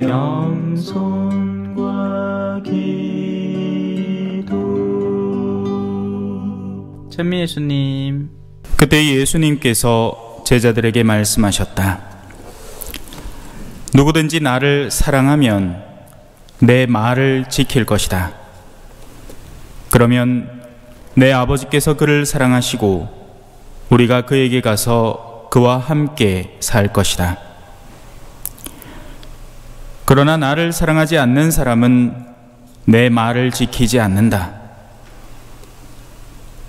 영손과 기도. 찬미 예수님. 그때 예수님께서 제자들에게 말씀하셨다. 누구든지 나를 사랑하면 내 말을 지킬 것이다. 그러면 내 아버지께서 그를 사랑하시고 우리가 그에게 가서 그와 함께 살 것이다. 그러나 나를 사랑하지 않는 사람은 내 말을 지키지 않는다.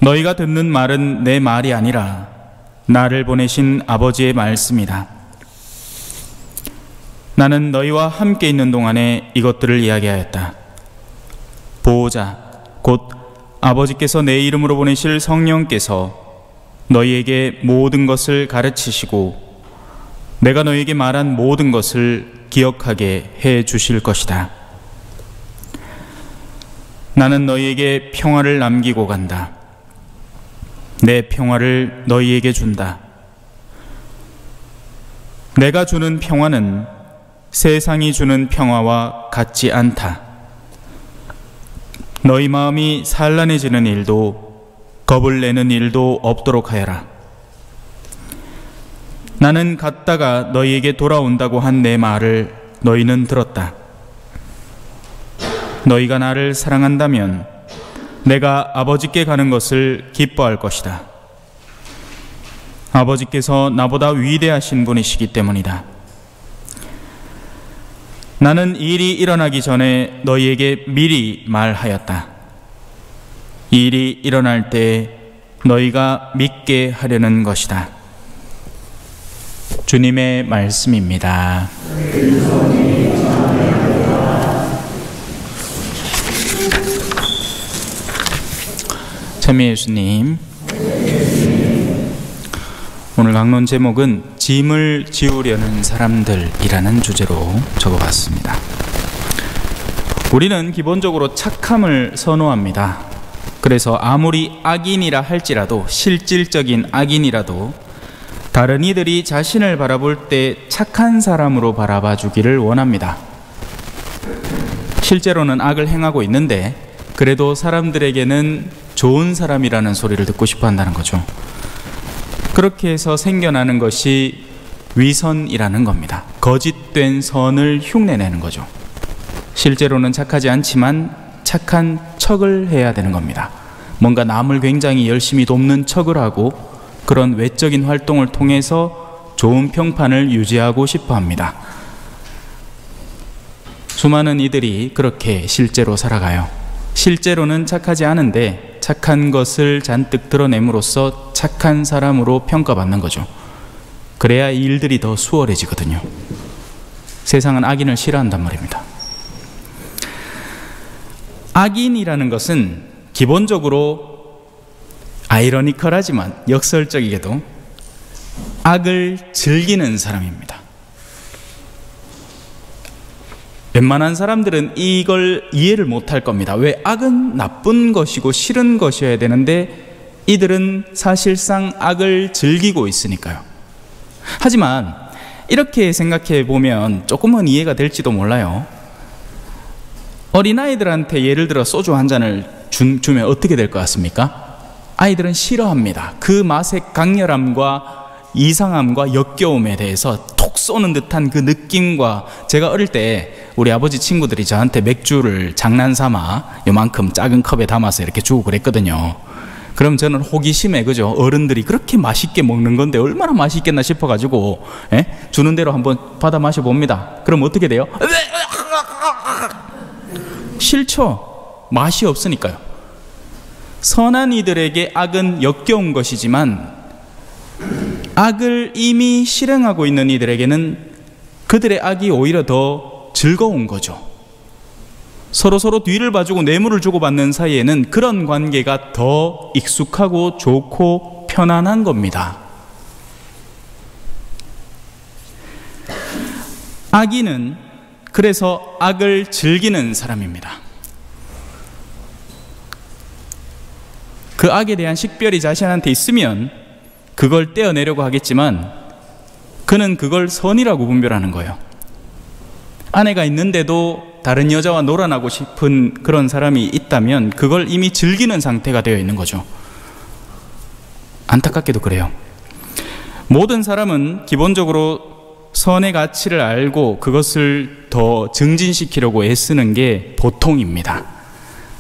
너희가 듣는 말은 내 말이 아니라 나를 보내신 아버지의 말씀이다. 나는 너희와 함께 있는 동안에 이것들을 이야기하였다. 보호자, 곧 아버지께서 내 이름으로 보내실 성령께서 너희에게 모든 것을 가르치시고 내가 너희에게 말한 모든 것을 기억하게 해 주실 것이다. 나는 너희에게 평화를 남기고 간다. 내 평화를 너희에게 준다. 내가 주는 평화는 세상이 주는 평화와 같지 않다. 너희 마음이 산란해지는 일도 겁을 내는 일도 없도록 하여라. 나는 갔다가 너희에게 돌아온다고 한 내 말을 너희는 들었다. 너희가 나를 사랑한다면 내가 아버지께 가는 것을 기뻐할 것이다. 아버지께서 나보다 위대하신 분이시기 때문이다. 나는 일이 일어나기 전에 너희에게 미리 말하였다. 일이 일어날 때 너희가 믿게 하려는 것이다. 주님의 말씀입니다. 찬미 예수님. 오늘 강론 제목은 짐을 지우려는 사람들이라는 주제로 적어봤습니다. 우리는 기본적으로 착함을 선호합니다. 그래서 아무리 악인이라 할지라도, 실질적인 악인이라도 다른 이들이 자신을 바라볼 때 착한 사람으로 바라봐 주기를 원합니다. 실제로는 악을 행하고 있는데 그래도 사람들에게는 좋은 사람이라는 소리를 듣고 싶어 한다는 거죠. 그렇게 해서 생겨나는 것이 위선이라는 겁니다. 거짓된 선을 흉내내는 거죠. 실제로는 착하지 않지만 착한 척을 해야 되는 겁니다. 뭔가 남을 굉장히 열심히 돕는 척을 하고 그런 외적인 활동을 통해서 좋은 평판을 유지하고 싶어 합니다. 수많은 이들이 그렇게 실제로 살아가요. 실제로는 착하지 않은데 착한 것을 잔뜩 드러냄으로써 착한 사람으로 평가받는 거죠. 그래야 일들이 더 수월해지거든요. 세상은 악인을 싫어한단 말입니다. 악인이라는 것은 기본적으로 아이러니컬하지만 역설적이게도 악을 즐기는 사람입니다. 웬만한 사람들은 이걸 이해를 못할 겁니다. 왜? 악은 나쁜 것이고 싫은 것이어야 되는데 이들은 사실상 악을 즐기고 있으니까요. 하지만 이렇게 생각해 보면 조금은 이해가 될지도 몰라요. 어린아이들한테 예를 들어 소주 한 잔을 주면 어떻게 될 것 같습니까? 아이들은 싫어합니다. 그 맛의 강렬함과 이상함과 역겨움에 대해서 톡 쏘는 듯한 그 느낌과, 제가 어릴 때 우리 아버지 친구들이 저한테 맥주를 장난삼아 요만큼 작은 컵에 담아서 이렇게 주고 그랬거든요. 그럼 저는 호기심에, 그죠? 어른들이 그렇게 맛있게 먹는 건데 얼마나 맛있겠나 싶어가지고 주는 대로 한번 받아 마셔봅니다. 그럼 어떻게 돼요? 싫죠. 맛이 없으니까요. 선한 이들에게 악은 역겨운 것이지만 악을 이미 실행하고 있는 이들에게는 그들의 악이 오히려 더 즐거운 거죠. 서로 뒤를 봐주고 뇌물을 주고받는 사이에는 그런 관계가 더 익숙하고 좋고 편안한 겁니다. 악인은 그래서 악을 즐기는 사람입니다. 그 악에 대한 식별이 자신한테 있으면 그걸 떼어내려고 하겠지만 그는 그걸 선이라고 분별하는 거예요. 아내가 있는데도 다른 여자와 놀아나고 싶은 그런 사람이 있다면 그걸 이미 즐기는 상태가 되어 있는 거죠. 안타깝게도 그래요. 모든 사람은 기본적으로 선의 가치를 알고 그것을 더 증진시키려고 애쓰는 게 보통입니다.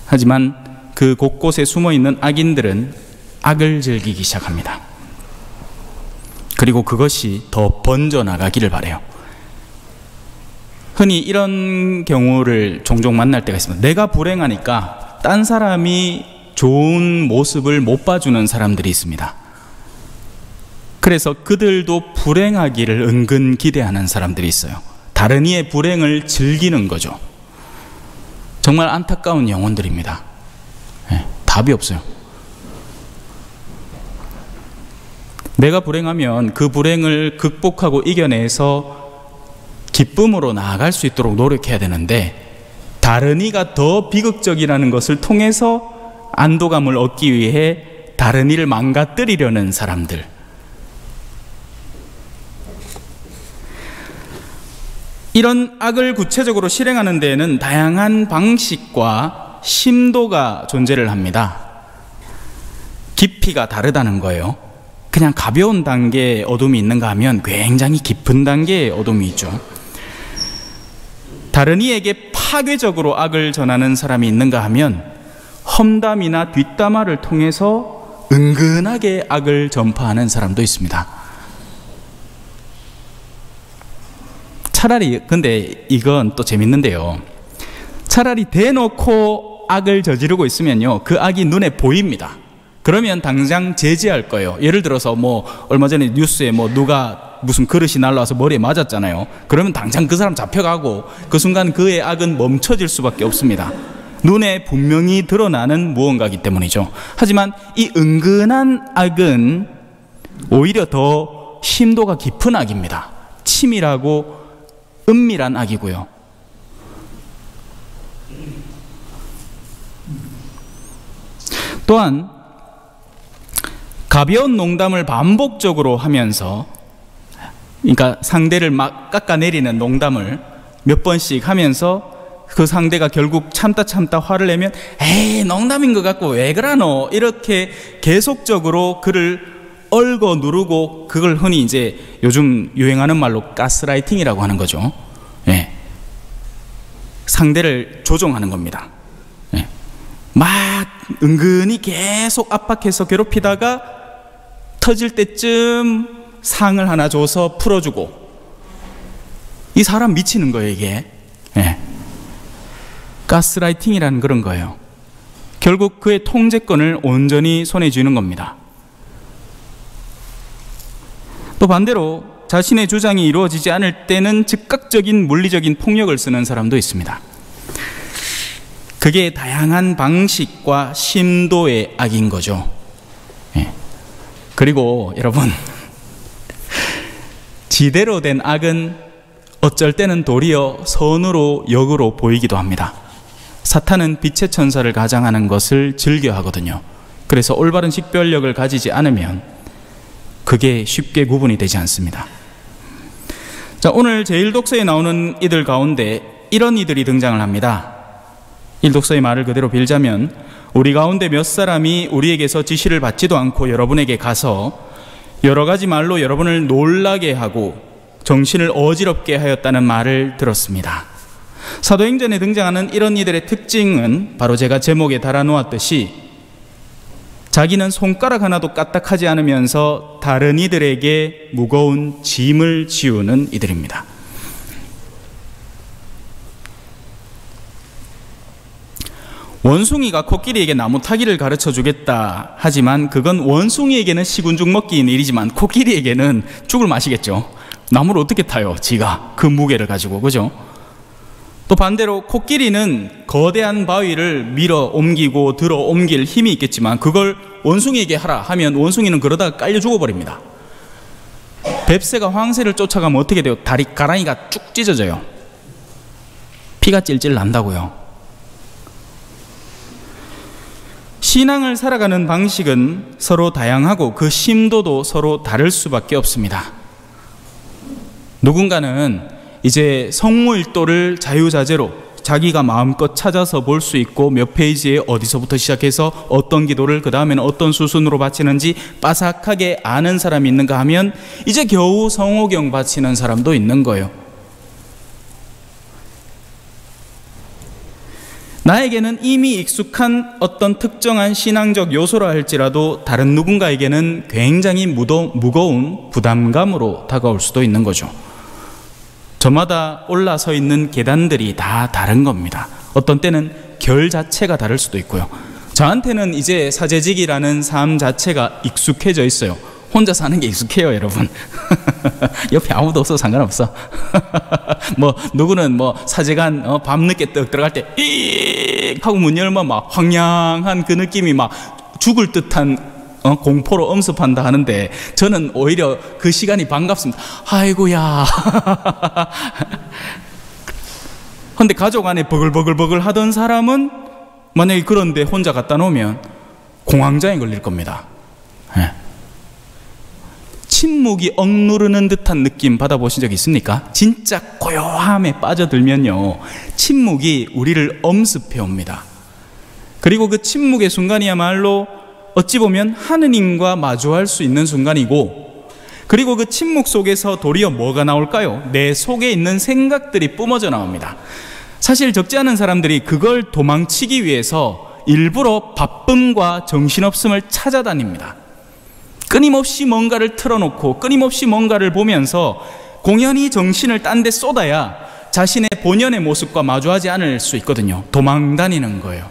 하지만 그 곳곳에 숨어있는 악인들은 악을 즐기기 시작합니다. 그리고 그것이 더 번져나가기를 바라요. 흔히 이런 경우를 종종 만날 때가 있습니다. 내가 불행하니까 딴 사람이 좋은 모습을 못 봐주는 사람들이 있습니다. 그래서 그들도 불행하기를 은근 기대하는 사람들이 있어요. 다른 이의 불행을 즐기는 거죠. 정말 안타까운 영혼들입니다. 네, 답이 없어요. 내가 불행하면 그 불행을 극복하고 이겨내서 기쁨으로 나아갈 수 있도록 노력해야 되는데, 다른 이가 더 비극적이라는 것을 통해서 안도감을 얻기 위해 다른 이를 망가뜨리려는 사람들. 이런 악을 구체적으로 실행하는 데에는 다양한 방식과 심도가 존재를 합니다. 깊이가 다르다는 거예요. 그냥 가벼운 단계의 어둠이 있는가 하면 굉장히 깊은 단계의 어둠이 있죠. 다른 이에게 파괴적으로 악을 전하는 사람이 있는가 하면 험담이나 뒷담화를 통해서 은근하게 악을 전파하는 사람도 있습니다. 차라리, 근데 이건 또 재밌는데요. 차라리 대놓고 악을 저지르고 있으면요, 그 악이 눈에 보입니다. 그러면 당장 제지할 거예요. 예를 들어서 얼마 전에 뉴스에 누가 무슨 그릇이 날라와서 머리에 맞았잖아요. 그러면 당장 그 사람 잡혀가고 그 순간 그의 악은 멈춰질 수밖에 없습니다. 눈에 분명히 드러나는 무언가이기 때문이죠. 하지만 이 은근한 악은 오히려 더 심도가 깊은 악입니다. 치밀하고 은밀한 악이고요. 또한 가벼운 농담을 반복적으로 하면서, 그러니까 상대를 막 깎아내리는 농담을 몇 번씩 하면서 그 상대가 결국 참다 화를 내면 에이 농담인 것 같고 왜 그러노, 이렇게 계속적으로 그를 얽어 누르고, 그걸 흔히 이제 요즘 유행하는 말로 가스라이팅이라고 하는 거죠. 예. 상대를 조종하는 겁니다. 예. 막 은근히 계속 압박해서 괴롭히다가 터질 때쯤 상을 하나 줘서 풀어주고, 이 사람 미치는 거예요, 이게. 예. 가스라이팅이라는 그런 거예요. 결국 그의 통제권을 온전히 손에 쥐는 겁니다. 또 반대로 자신의 주장이 이루어지지 않을 때는 즉각적인 물리적인 폭력을 쓰는 사람도 있습니다. 그게 다양한 방식과 심도의 악인 거죠. 예. 그리고 여러분, 지대로 된 악은 어쩔 때는 도리어 선으로 역으로 보이기도 합니다. 사탄은 빛의 천사를 가장하는 것을 즐겨하거든요. 그래서 올바른 식별력을 가지지 않으면 그게 쉽게 구분이 되지 않습니다. 자, 오늘 제1독서에 나오는 이들 가운데 이런 이들이 등장을 합니다. 1독서의 말을 그대로 빌자면, 우리 가운데 몇 사람이 우리에게서 지시를 받지도 않고 여러분에게 가서 여러 가지 말로 여러분을 놀라게 하고 정신을 어지럽게 하였다는 말을 들었습니다. 사도행전에 등장하는 이런 이들의 특징은 바로 제가 제목에 달아놓았듯이 자기는 손가락 하나도 까딱하지 않으면서 다른 이들에게 무거운 짐을 지우는 이들입니다. 원숭이가 코끼리에게 나무 타기를 가르쳐 주겠다 하지만 그건 원숭이에게는 시군죽 먹기인 일이지만 코끼리에게는 죽을 맛이겠죠. 나무를 어떻게 타요, 지가 그 무게를 가지고, 그죠? 또 반대로 코끼리는 거대한 바위를 밀어 옮기고 들어 옮길 힘이 있겠지만 그걸 원숭이에게 하라 하면 원숭이는 그러다가 깔려 죽어버립니다. 뱁새가 황새를 쫓아가면 어떻게 돼요? 다리 가랑이가 쭉 찢어져요. 피가 찔찔 난다고요. 신앙을 살아가는 방식은 서로 다양하고 그 심도도 서로 다를 수밖에 없습니다. 누군가는 이제 성모일도를 자유자재로 자기가 마음껏 찾아서 볼 수 있고 몇 페이지에 어디서부터 시작해서 어떤 기도를 그 다음에는 어떤 수순으로 바치는지 빠삭하게 아는 사람이 있는가 하면 이제 겨우 성호경 바치는 사람도 있는 거예요. 나에게는 이미 익숙한 어떤 특정한 신앙적 요소라 할지라도 다른 누군가에게는 굉장히 무거운 부담감으로 다가올 수도 있는 거죠. 저마다 올라서 있는 계단들이 다 다른 겁니다. 어떤 때는 결 자체가 다를 수도 있고요. 저한테는 이제 사제직이라는 삶 자체가 익숙해져 있어요. 혼자 사는 게 익숙해요, 여러분. 옆에 아무도 없어서 상관없어. 뭐 누구는 뭐 사제관 밤늦게 떡 들어갈 때 익 하고 문 열면 막 황량한 그 느낌이 막 죽을 듯한 공포로 엄습한다 하는데 저는 오히려 그 시간이 반갑습니다. 아이고야. 근데 가족 안에 버글버글 하던 사람은 만약에 그런데 혼자 갖다 놓으면 공황장애 걸릴 겁니다. 네. 침묵이 억누르는 듯한 느낌 받아보신 적 있습니까? 진짜 고요함에 빠져들면요, 침묵이 우리를 엄습해 옵니다. 그리고 그 침묵의 순간이야말로 어찌 보면 하느님과 마주할 수 있는 순간이고, 그리고 그 침묵 속에서 도리어 뭐가 나올까요? 내 속에 있는 생각들이 뿜어져 나옵니다. 사실 적지 않은 사람들이 그걸 도망치기 위해서 일부러 바쁨과 정신없음을 찾아다닙니다. 끊임없이 뭔가를 틀어놓고 끊임없이 뭔가를 보면서 공연히 정신을 딴 데 쏟아야 자신의 본연의 모습과 마주하지 않을 수 있거든요. 도망다니는 거예요.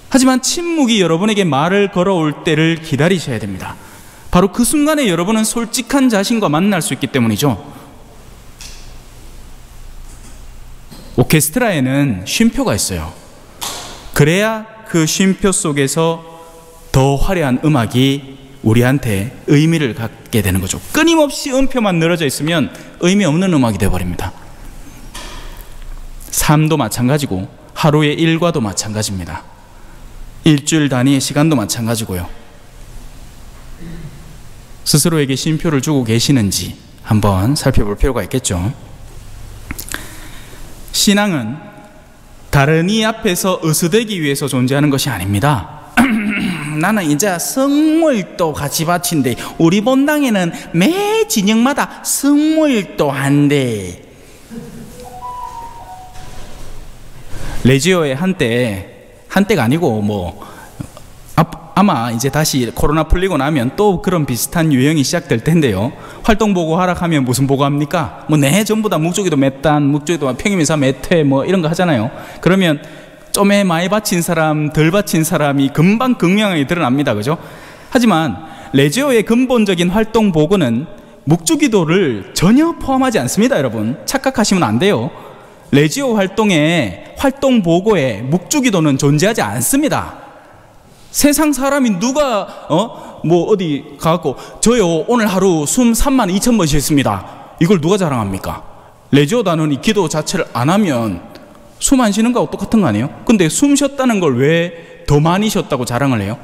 하지만 침묵이 여러분에게 말을 걸어올 때를 기다리셔야 됩니다. 바로 그 순간에 여러분은 솔직한 자신과 만날 수 있기 때문이죠. 오케스트라에는 쉼표가 있어요. 그래야 그 쉼표 속에서 더 화려한 음악이 우리한테 의미를 갖게 되는 거죠. 끊임없이 음표만 늘어져 있으면 의미 없는 음악이 되어버립니다. 삶도 마찬가지고 하루의 일과도 마찬가지입니다. 일주일 단위의 시간도 마찬가지고요. 스스로에게 쉼표를 주고 계시는지 한번 살펴볼 필요가 있겠죠. 신앙은 다른 이 앞에서 으스대기 위해서 존재하는 것이 아닙니다. 나는 이제 성모일도 같이 바친데 우리 본당에는 매 진영마다 성모일도 한대. 레지오의 한때가 아니고 뭐 아마 이제 다시 코로나 풀리고 나면 또 그런 비슷한 유형이 시작될 텐데요. 활동보고 하락하면 무슨 보고합니까? 뭐 네 전부 다 묵주기도 몇 단, 묵주기도 평임이사 몇 회 뭐 이런 거 하잖아요. 그러면 좀에 많이 바친 사람, 덜 바친 사람이 금방 극명하게 드러납니다. 그죠? 하지만 레지오의 근본적인 활동 보고는 묵주기도를 전혀 포함하지 않습니다. 여러분 착각하시면 안 돼요. 레지오 활동에 활동 보고에 묵주기도는 존재하지 않습니다. 세상 사람이 누가 뭐 어디 가갖고 저요 오늘 하루 숨 32,000번 쉬었습니다, 이걸 누가 자랑합니까? 레지오 단원이 기도 자체를 안 하면 숨 안 쉬는 거하고 똑같은 거 아니에요? 근데 숨 쉬었다는 걸 왜 더 많이 쉬었다고 자랑을 해요?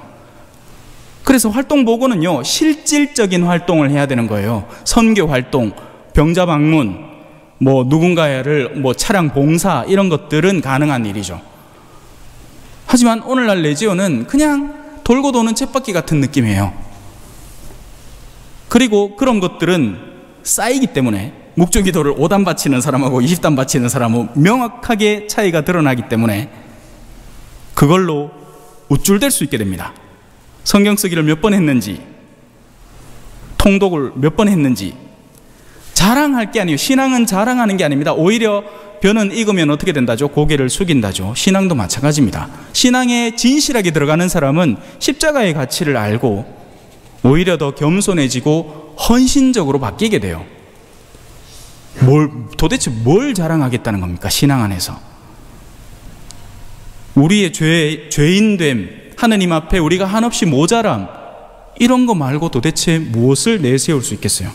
그래서 활동 보고는요, 실질적인 활동을 해야 되는 거예요. 선교 활동, 병자 방문, 뭐 누군가를 뭐 차량 봉사, 이런 것들은 가능한 일이죠. 하지만 오늘날 레지오는 그냥 돌고 도는 쳇바퀴 같은 느낌이에요. 그리고 그런 것들은 쌓이기 때문에 묵주기도를 5단 바치는 사람하고 20단 바치는 사람은 명확하게 차이가 드러나기 때문에 그걸로 우쭐댈 수 있게 됩니다. 성경 쓰기를 몇 번 했는지, 통독을 몇 번 했는지 자랑할 게 아니에요. 신앙은 자랑하는 게 아닙니다. 오히려 벼는 익으면 어떻게 된다죠? 고개를 숙인다죠. 신앙도 마찬가지입니다. 신앙에 진실하게 들어가는 사람은 십자가의 가치를 알고 오히려 더 겸손해지고 헌신적으로 바뀌게 돼요. 도대체 뭘 자랑하겠다는 겁니까? 신앙 안에서 우리의 죄인됨, 하느님 앞에 우리가 한없이 모자람, 이런 거 말고 도대체 무엇을 내세울 수 있겠어요?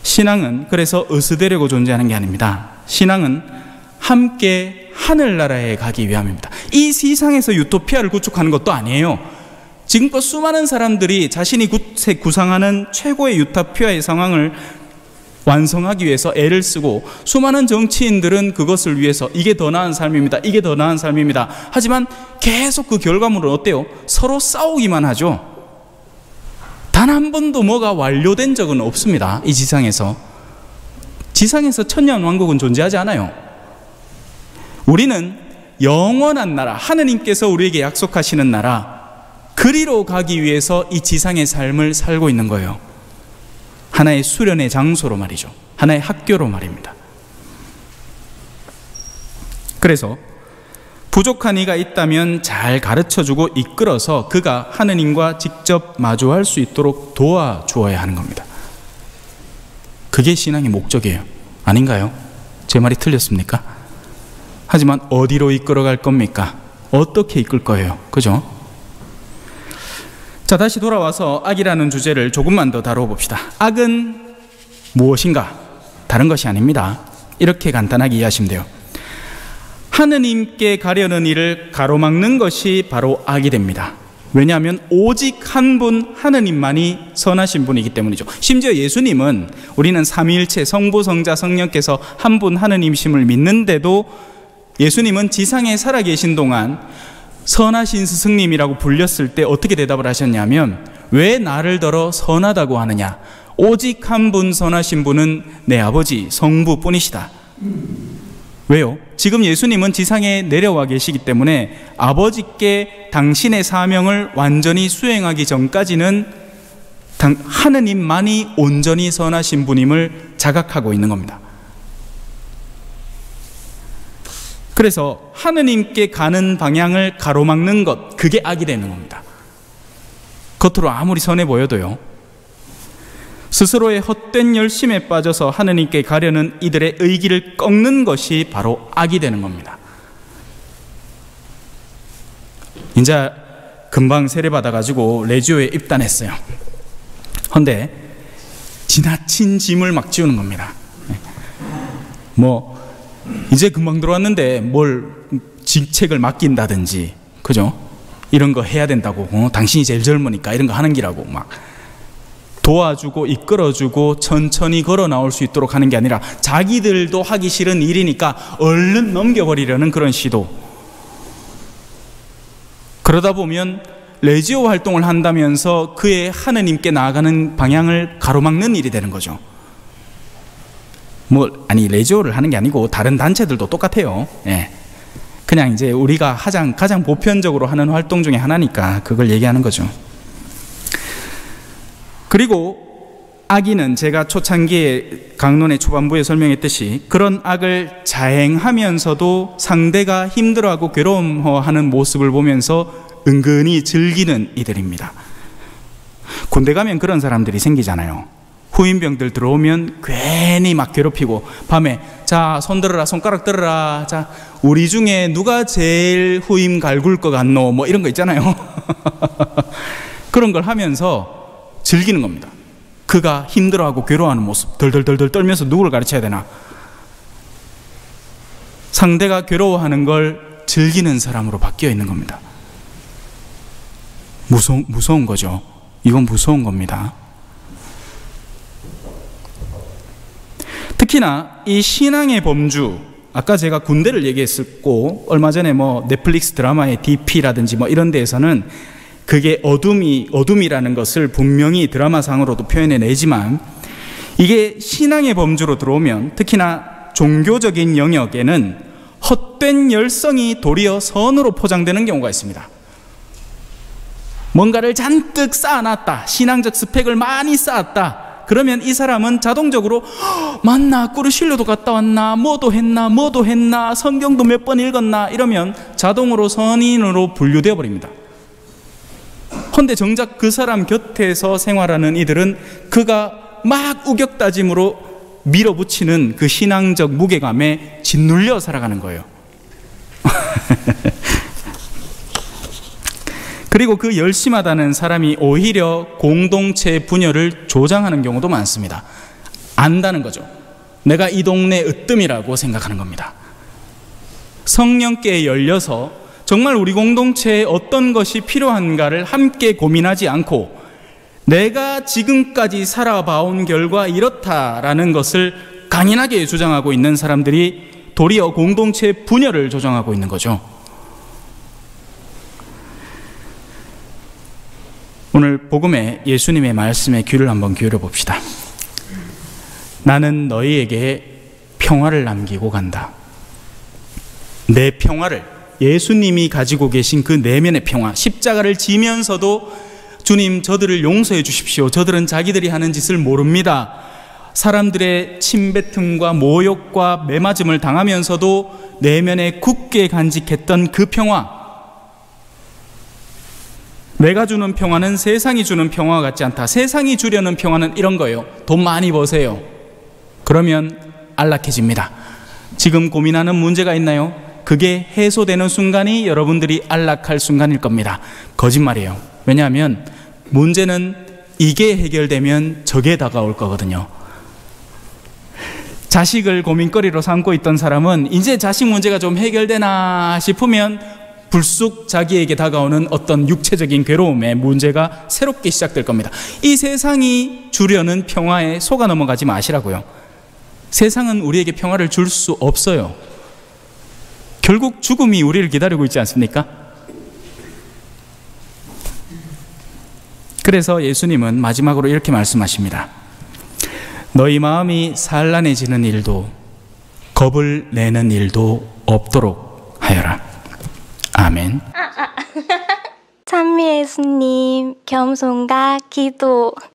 신앙은 그래서 으스대려고 존재하는 게 아닙니다. 신앙은 함께 하늘나라에 가기 위함입니다. 이 세상에서 유토피아를 구축하는 것도 아니에요. 지금껏 수많은 사람들이 자신이 구상하는 최고의 유토피아의 상황을 완성하기 위해서 애를 쓰고, 수많은 정치인들은 그것을 위해서 이게 더 나은 삶입니다, 이게 더 나은 삶입니다. 하지만 계속 그 결과물은 어때요? 서로 싸우기만 하죠. 단 한 번도 뭐가 완료된 적은 없습니다. 이 지상에서 천년왕국은 존재하지 않아요. 우리는 영원한 나라, 하느님께서 우리에게 약속하시는 나라, 그리로 가기 위해서 이 지상의 삶을 살고 있는 거예요. 하나의 수련의 장소로 말이죠. 하나의 학교로 말입니다. 그래서 부족한 이가 있다면 잘 가르쳐주고 이끌어서 그가 하느님과 직접 마주할 수 있도록 도와주어야 하는 겁니다. 그게 신앙의 목적이에요. 아닌가요? 제 말이 틀렸습니까? 하지만 어디로 이끌어갈 겁니까? 어떻게 이끌 거예요? 그죠? 자, 다시 돌아와서 악이라는 주제를 조금만 더 다뤄봅시다. 악은 무엇인가? 다른 것이 아닙니다. 이렇게 간단하게 이해하시면 돼요. 하느님께 가려는 일을 가로막는 것이 바로 악이 됩니다. 왜냐하면 오직 한 분 하느님만이 선하신 분이기 때문이죠. 심지어 예수님은, 우리는 삼위일체 성부 성자 성령께서 한 분 하느님심을 믿는데도 예수님은 지상에 살아계신 동안 선하신 스승님이라고 불렸을 때 어떻게 대답을 하셨냐면, 왜 나를 들어 선하다고 하느냐? 오직 한 분 선하신 분은 내 아버지 성부뿐이시다. 왜요? 지금 예수님은 지상에 내려와 계시기 때문에 아버지께 당신의 사명을 완전히 수행하기 전까지는 하느님만이 온전히 선하신 분임을 자각하고 있는 겁니다. 그래서 하느님께 가는 방향을 가로막는 것, 그게 악이 되는 겁니다. 겉으로 아무리 선해 보여도요, 스스로의 헛된 열심에 빠져서 하느님께 가려는 이들의 의기를 꺾는 것이 바로 악이 되는 겁니다. 이제 금방 세례받아가지고 레지오에 입단했어요. 그런데 지나친 짐을 막 지우는 겁니다. 이제 금방 들어왔는데 뭘 직책을 맡긴다든지, 그죠? 이런 거 해야 된다고, 당신이 제일 젊으니까 이런 거 하는 기라고 막 도와주고 이끌어주고 천천히 걸어 나올 수 있도록 하는 게 아니라 자기들도 하기 싫은 일이니까 얼른 넘겨버리려는 그런 시도. 그러다 보면 레지오 활동을 한다면서 그의 하느님께 나아가는 방향을 가로막는 일이 되는 거죠. 레지오를 하는 게 아니고 다른 단체들도 똑같아요. 예. 그냥 이제 우리가 가장 보편적으로 하는 활동 중에 하나니까 그걸 얘기하는 거죠. 그리고 악인은 제가 초창기에 강론의 초반부에 설명했듯이 그런 악을 자행하면서도 상대가 힘들어하고 괴로워하는 모습을 보면서 은근히 즐기는 이들입니다. 군대 가면 그런 사람들이 생기잖아요. 후임병들 들어오면 괜히 막 괴롭히고, 밤에 자 손 들어라, 손가락 들어라, 자 우리 중에 누가 제일 후임 갈굴 것 같노, 뭐 이런 거 있잖아요. 그런 걸 하면서 즐기는 겁니다. 그가 힘들어하고 괴로워하는 모습, 덜덜덜덜 떨면서 누구를 가르쳐야 되나, 상대가 괴로워하는 걸 즐기는 사람으로 바뀌어 있는 겁니다. 무서운 거죠. 이건 무서운 겁니다. 특히나 이 신앙의 범주, 아까 제가 군대를 얘기했었고, 얼마 전에 넷플릭스 드라마의 DP라든지 이런 데에서는 그게 어둠이라는 것을 분명히 드라마상으로도 표현해내지만, 이게 신앙의 범주로 들어오면, 특히나 종교적인 영역에는 헛된 열성이 도리어 선으로 포장되는 경우가 있습니다. 뭔가를 잔뜩 쌓아놨다, 신앙적 스펙을 많이 쌓았다, 그러면 이 사람은 자동적으로 맞나, 꾸르실로도 갔다 왔나, 뭐도 했나, 성경도 몇 번 읽었나, 이러면 자동으로 선인으로 분류되어 버립니다. 그런데 정작 그 사람 곁에서 생활하는 이들은 그가 막 우격다짐으로 밀어붙이는 그 신앙적 무게감에 짓눌려 살아가는 거예요. 그리고 그 열심하다는 사람이 오히려 공동체 분열을 조장하는 경우도 많습니다. 안다는 거죠. 내가 이 동네 으뜸이라고 생각하는 겁니다. 성령께 열려서 정말 우리 공동체에 어떤 것이 필요한가를 함께 고민하지 않고 내가 지금까지 살아봐온 결과 이렇다라는 것을 강인하게 주장하고 있는 사람들이 도리어 공동체 분열을 조장하고 있는 거죠. 오늘 복음의 예수님의 말씀에 귀를 한번 기울여 봅시다. 나는 너희에게 평화를 남기고 간다. 내 평화를, 예수님이 가지고 계신 그 내면의 평화, 십자가를 지면서도 주님, 저들을 용서해 주십시오. 저들은 자기들이 하는 짓을 모릅니다. 사람들의 침뱉음과 모욕과 매맞음을 당하면서도 내면에 굳게 간직했던 그 평화, 내가 주는 평화는 세상이 주는 평화 같지 않다. 세상이 주려는 평화는 이런 거예요. 돈 많이 버세요. 그러면 안락해집니다. 지금 고민하는 문제가 있나요? 그게 해소되는 순간이 여러분들이 안락할 순간일 겁니다. 거짓말이에요. 왜냐하면 문제는 이게 해결되면 저게 다가올 거거든요. 자식을 고민거리로 삼고 있던 사람은 이제 자식 문제가 좀 해결되나 싶으면 불쑥 자기에게 다가오는 어떤 육체적인 괴로움의 문제가 새롭게 시작될 겁니다. 이 세상이 주려는 평화에 속아 넘어가지 마시라고요. 세상은 우리에게 평화를 줄 수 없어요. 결국 죽음이 우리를 기다리고 있지 않습니까? 그래서 예수님은 마지막으로 이렇게 말씀하십니다. 너희 마음이 산란해지는 일도 겁을 내는 일도 없도록 하여라. 아멘. 찬미 예수님, 겸손과 기도.